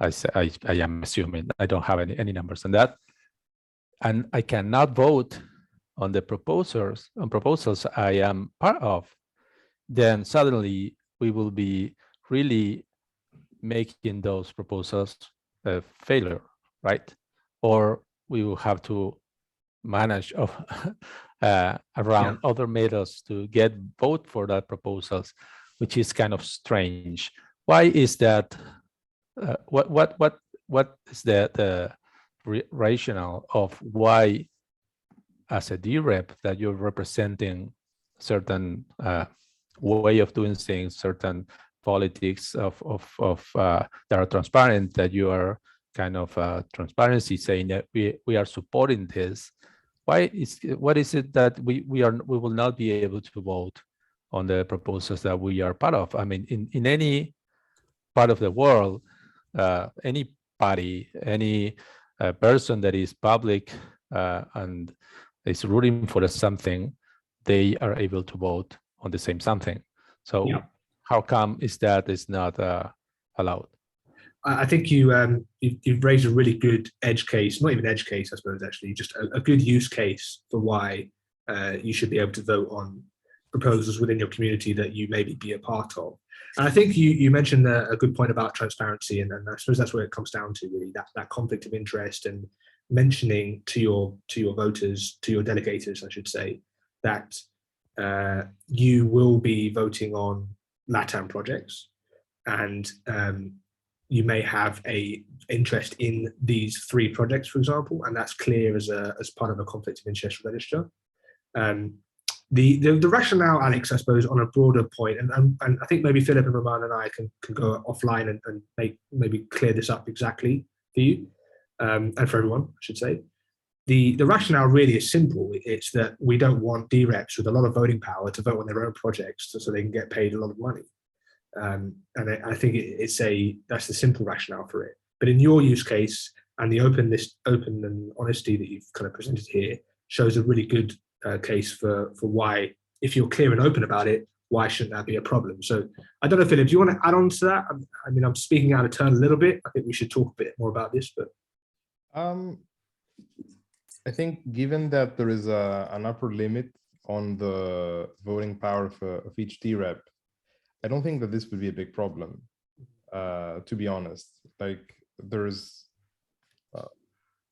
J: I am assuming, I don't have any numbers on that. And I cannot vote on the proposals I am part of, then suddenly we will be really making those proposals a failure, right? Or we will have to manage around other methods to get vote for that proposals, which is kind of strange. Why is that? What is the rationale of why, as a dRep, that you're representing certain way of doing things, certain politics that are transparent, that you are kind of transparency saying that we are supporting this? What is it that we will not be able to vote on the proposals that we are part of? I mean, in any part of the world, any party, any person that is public and is rooting for something, they are able to vote on the same something. So how come is that is not allowed?
A: I think you've raised a really good edge case, not even edge case, I suppose, actually, just a good use case for why you should be able to vote on proposals within your community that you maybe be a part of. And I think you mentioned a good point about transparency, and I suppose that's where it comes down to, really, that conflict of interest, and mentioning to your voters, to your delegators, I should say, that you will be voting on LATAM projects, and you may have a interest in these 3 projects, for example, and that's clear as part of a conflict of interest register. The rationale, Alex, I suppose, on a broader point, and I think maybe Philip and Roman and I can go offline and maybe clear this up exactly for you and for everyone, I should say. The rationale really is simple. It's that we don't want dReps with a lot of voting power to vote on their own projects so they can get paid a lot of money. And I think that's the simple rationale for it. But in your use case, and the open and honesty that you've kind of presented here shows a really good case for why, if you're clear and open about it, why shouldn't that be a problem? So I don't know, Philip, do you want to add on to that? I mean, I'm speaking out of turn a little bit. I think we should talk a bit more about this, but.
B: I think given that there is an upper limit on the voting power of each dRep, I don't think that this would be a big problem, to be honest. Like, there's,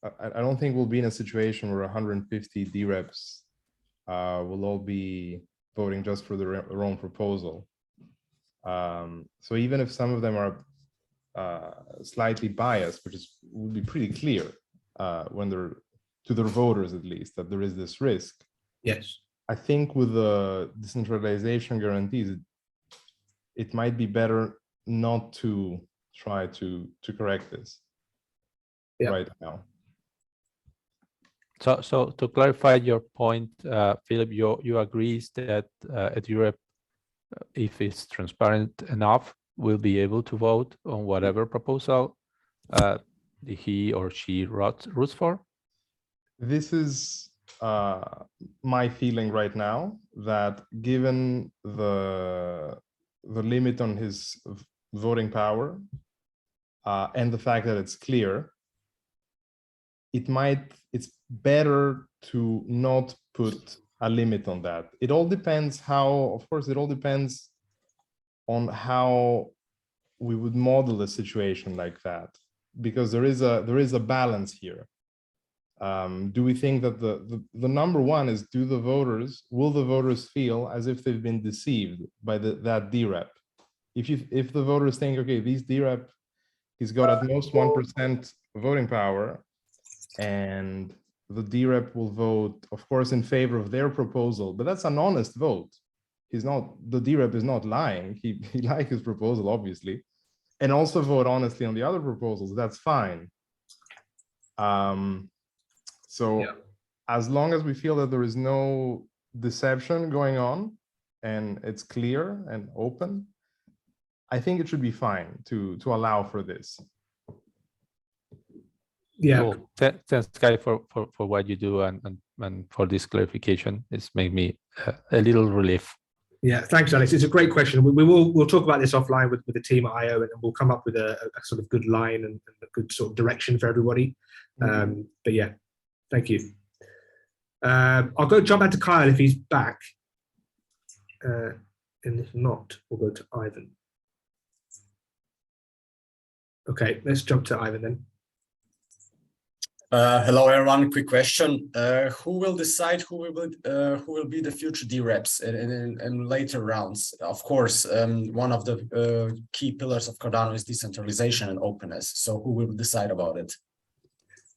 B: I don't think we'll be in a situation where 150 dReps will all be voting just for their own proposal. So even if some of them are slightly biased, which would be pretty clear when they're, to their voters at least, that there is this risk.
A: Yes.
B: I think with the decentralization guarantees, it might be better not to try to correct this right now.
J: So to clarify your point, Philip, you agree that a dRep, if it's transparent enough, will be able to vote on whatever proposal he or she roots for?
B: This is my feeling right now, that given the limit on his voting power and the fact that it's clear, it's better to not put a limit on that. It all depends of course, it all depends on how we would model a situation like that, because there is a balance here. Do we think that the number one is, will the voters feel as if they've been deceived by that dRep? If the voters think, okay, these dRep, he's got at most 1% voting power, and the dRep will vote, of course, in favor of their proposal, but that's an honest vote. The dRep is not lying. He likes his proposal, obviously, and also vote honestly on the other proposals. That's fine. As long as we feel that there is no deception going on and it's clear and open, I think it should be fine to allow for this.
J: Yeah. Cool. Thanks, Guy, for what you do and for this clarification. It's made me a little relief.
A: Yeah, thanks, Alex. It's a great question. We'll talk about this offline with the team at IO, and we'll come up with a sort of good line and a good sort of direction for everybody. But yeah, thank you. I'll jump back to Kyle if he's back. And if not, we'll go to Ivan. Okay, let's jump to Ivan then.
K: Hello, everyone. Quick question: who will decide who will be the future dReps in later rounds? Of course, one of the key pillars of Cardano is decentralization and openness. So, who will decide about it?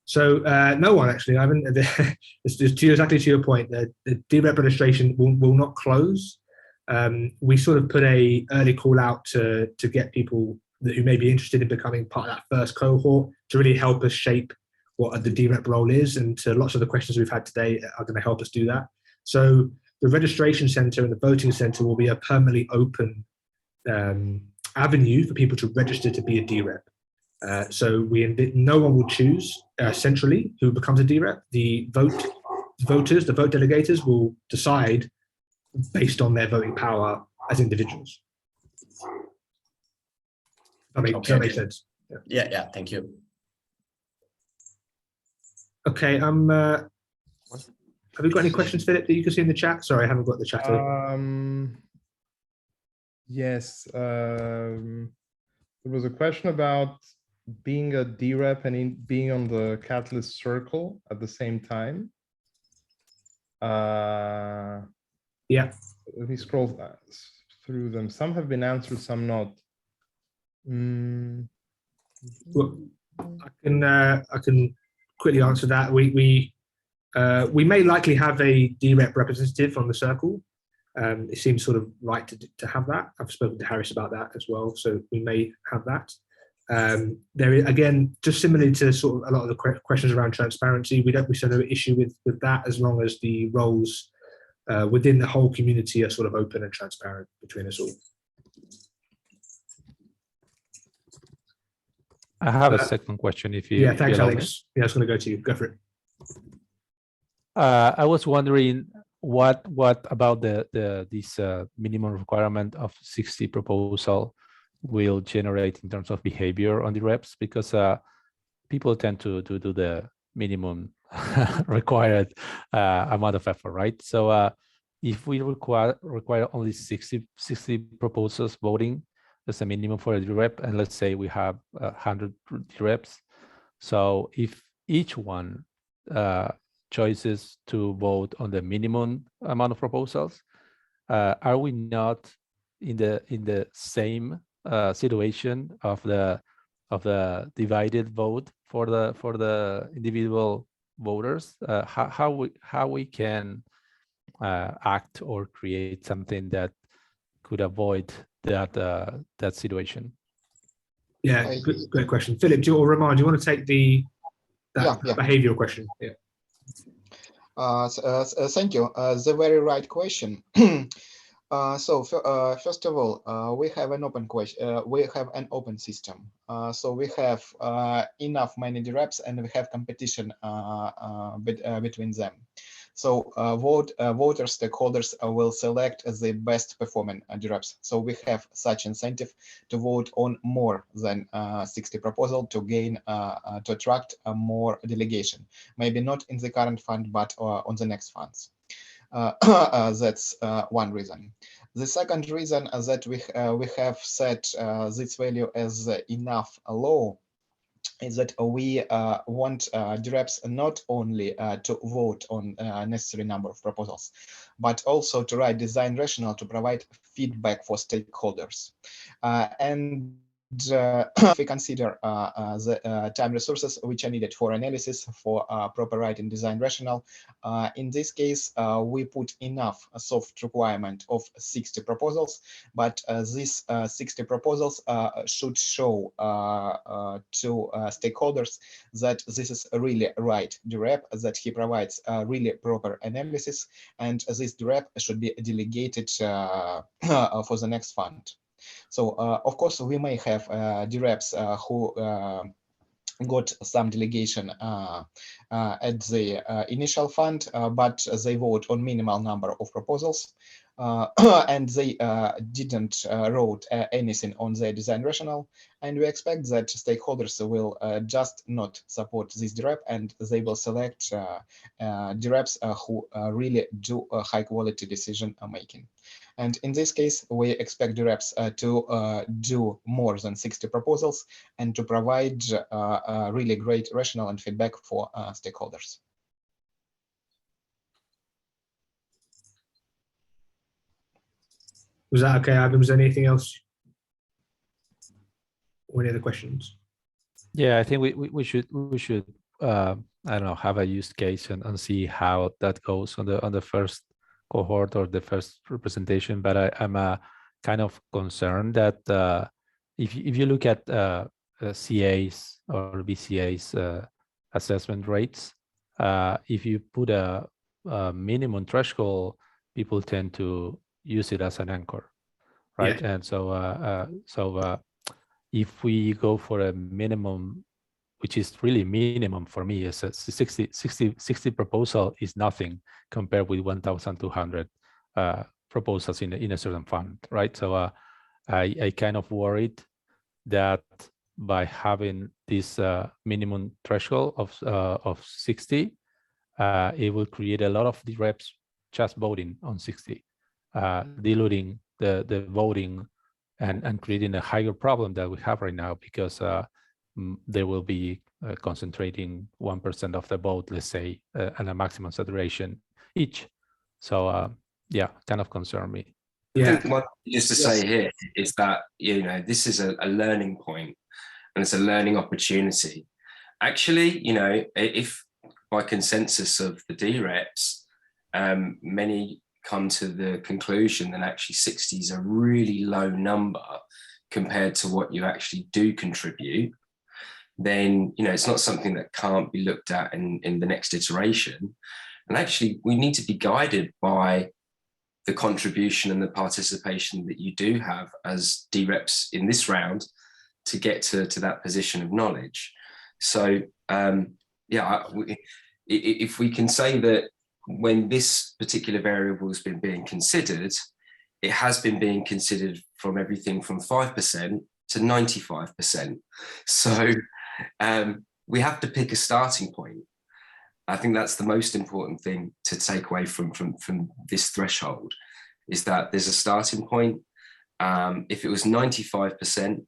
A: So no one actually. I haven't. It's just exactly to your point. The dRep registration will not close. We sort of put a early call out to get people who may be interested in becoming part of that first cohort to really help us shape what the dRep role is, and to lots of the questions we've had today are going to help us do that. So the registration center and the voting center will be a permanently open avenue for people to register to be a dRep. So no one will choose centrally who becomes a dRep. The voters, the vote delegators will decide based on their voting power as individuals. Does that make sense?
K: Yeah, thank you.
A: Okay, have you got any questions, Philip, that you can see in the chat? Sorry, I haven't got the chat open.
B: Yes, there was a question about being a dRep and being on the Catalyst circle at the same time.
A: Yeah.
B: Let me scroll through them. Some have been answered, some not.
A: Well, I can quickly answer that. We may likely have a dRep representative on the circle. It seems sort of right to have that. I've spoken to Harris about that as well, so we may have that. There is, again, just similarly to sort of a lot of the questions around transparency, we see no issue with that, as long as the roles within the whole community are sort of open and transparent between us all.
J: I have a second question. If you,
A: yeah, thanks, Alex. Yeah, I was going to go to you. Go for it.
J: I was wondering what about this minimum requirement of 60 proposal will generate in terms of behavior on the reps, because people tend to do the minimum required amount of effort, right? So if we require only 60 proposals voting as a minimum for a dRep, and let's say we have 100 dReps, so if each one choices to vote on the minimum amount of proposals, are we not in the same situation of the divided vote for the individual voters? How we can act or create something that could avoid that situation?
A: Yeah, great question. Philip, do you want to take that behavioral question? Yeah.
C: Thank you. The very right question. So first of all, we have an open question. We have an open system. So we have enough many dReps, and we have competition between them. So voter stakeholders will select the best performing dReps. So we have such incentive to vote on more than 60 proposals to gain to attract more delegation. Maybe not in the current fund, but on the next funds. That's one reason. The second reason is that we have set this value as enough low is that we want dReps not only to vote on a necessary number of proposals, but also to write design rationale to provide feedback for stakeholders. And if we consider the time resources which are needed for analysis for proper writing design rationale, in this case, we put enough soft requirement of 60 proposals, but these 60 proposals should show to stakeholders that this is a really right dRep, that he provides really proper analysis, and this dRep should be delegated for the next fund. So, of course, we may have dReps who got some delegation at the initial fund, but they vote on minimal number of proposals. and they didn't wrote anything on their design rationale. And we expect that stakeholders will just not support this dRep, and they will select dReps who really do high quality decision making. And in this case, we expect dReps to do more than 60 proposals and to provide really great rationale and feedback for stakeholders.
A: Was that okay, Ivan? Was there anything else? Or any other questions?
J: Yeah, I think we should I don't know, have a use case and see how that goes on the first cohort or the first representation. But I'm kind of concerned that if you look at CA's or VCA's assessment rates, if you put a minimum threshold, people tend to use it as an anchor, right? Yeah. And so if we go for a minimum, which is really minimum for me, is a 60 proposal is nothing compared with 1,200 proposals in a certain fund, right? So I kind of worried that by having this minimum threshold of 60, it will create a lot of dReps just voting on 60, diluting the voting and creating a higher problem that we have right now, because they will be concentrating 1% of the vote, let's say, and a maximum saturation each. So yeah, kind of concern me.
G: Yeah. I think one just to say here is that, you know, this is a learning point and it's a learning opportunity. Actually, you know, if by consensus of the dReps, many come to the conclusion that actually 60 is a really low number compared to what you actually do contribute, then, you know, it's not something that can't be looked at in the next iteration. And actually, we need to be guided by the contribution and the participation that you do have as dReps in this round to get to that position of knowledge. So, yeah, if we can say that when this particular variable has been being considered, it has been being considered from everything from 5% to 95%. So we have to pick a starting point. I think that's the most important thing to take away from this threshold, is that there's a starting point. If it was 95%,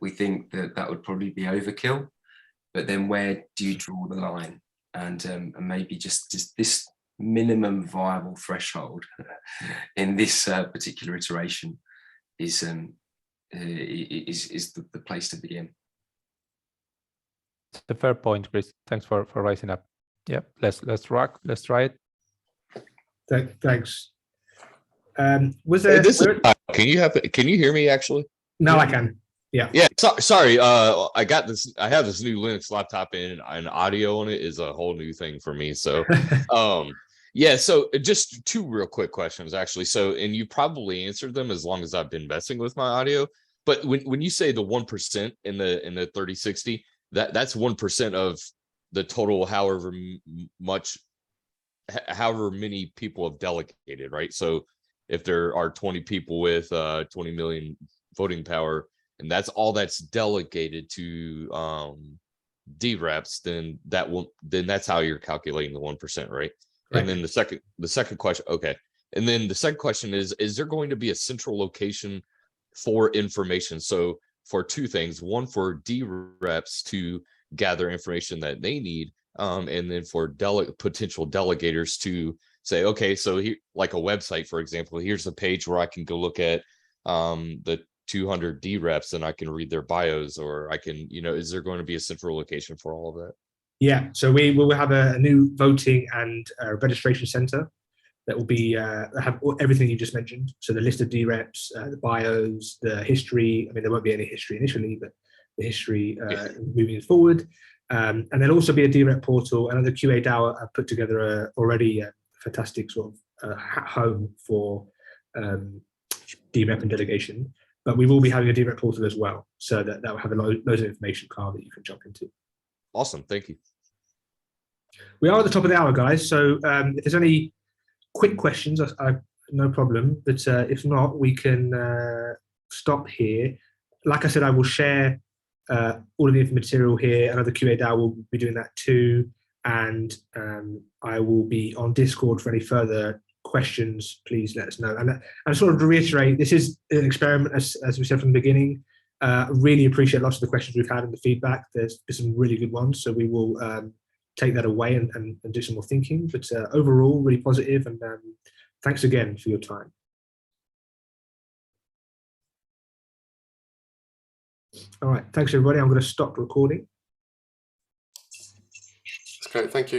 G: we think that would probably be overkill. But then where do you draw the line? And maybe just this minimum viable threshold in this particular iteration is the place to begin.
J: It's a fair point, Chris. Thanks for rising up. Yeah, let's rock. Let's try it.
A: Thanks. Was there?
L: Can you hear me actually?
A: No, I can. Yeah.
L: Yeah. Sorry. I got this. I have this new Linux laptop, and audio on it is a whole new thing for me. So, yeah. So just two real quick questions, actually. So, and you probably answered them as long as I've been messing with my audio. But when you say the 1% in the 3060, that's 1% of the total, however many people have delegated, right? So if there are 20 people with 20 million voting power, and that's all that's delegated to dReps, then that's how you're calculating the 1%, right? And then the second question, okay. And then the second question is there going to be a central location for information? So for two things, one for dReps to gather information that they need, and then for potential delegators to say, okay, so here, like a website, for example, here's a page where I can go look at the 200 dReps and I can read their bios, or I can, you know, is there going to be a central location for all of that?
A: Yeah, so we will have a new voting and registration center that will be have everything you just mentioned. So the list of dReps, the bios, the history. I mean, there won't be any history initially, but the history moving forward. And there'll also be a dRep portal. And the QA DAO have put together already a fantastic sort of home for dRep and delegation. But we will be having a dRep portal as well, so that will have loads of information, Carl, that you can jump into.
L: Awesome, thank you. We
A: are at the top of the hour, guys. So if there's any quick questions, no problem. But if not, we can stop here. Like I said, I will share all of the material here. Another QA DAO will be doing that too. And I will be on Discord for any further questions. Please let us know. And sort of to reiterate, this is an experiment, as we said from the beginning. Really appreciate lots of the questions we've had and the feedback. There's been some really good ones. So we will take that away and do some more thinking. But overall, really positive. And thanks again for your time. All right. Thanks, everybody. I'm going to stop recording.
M: That's great. Thank you.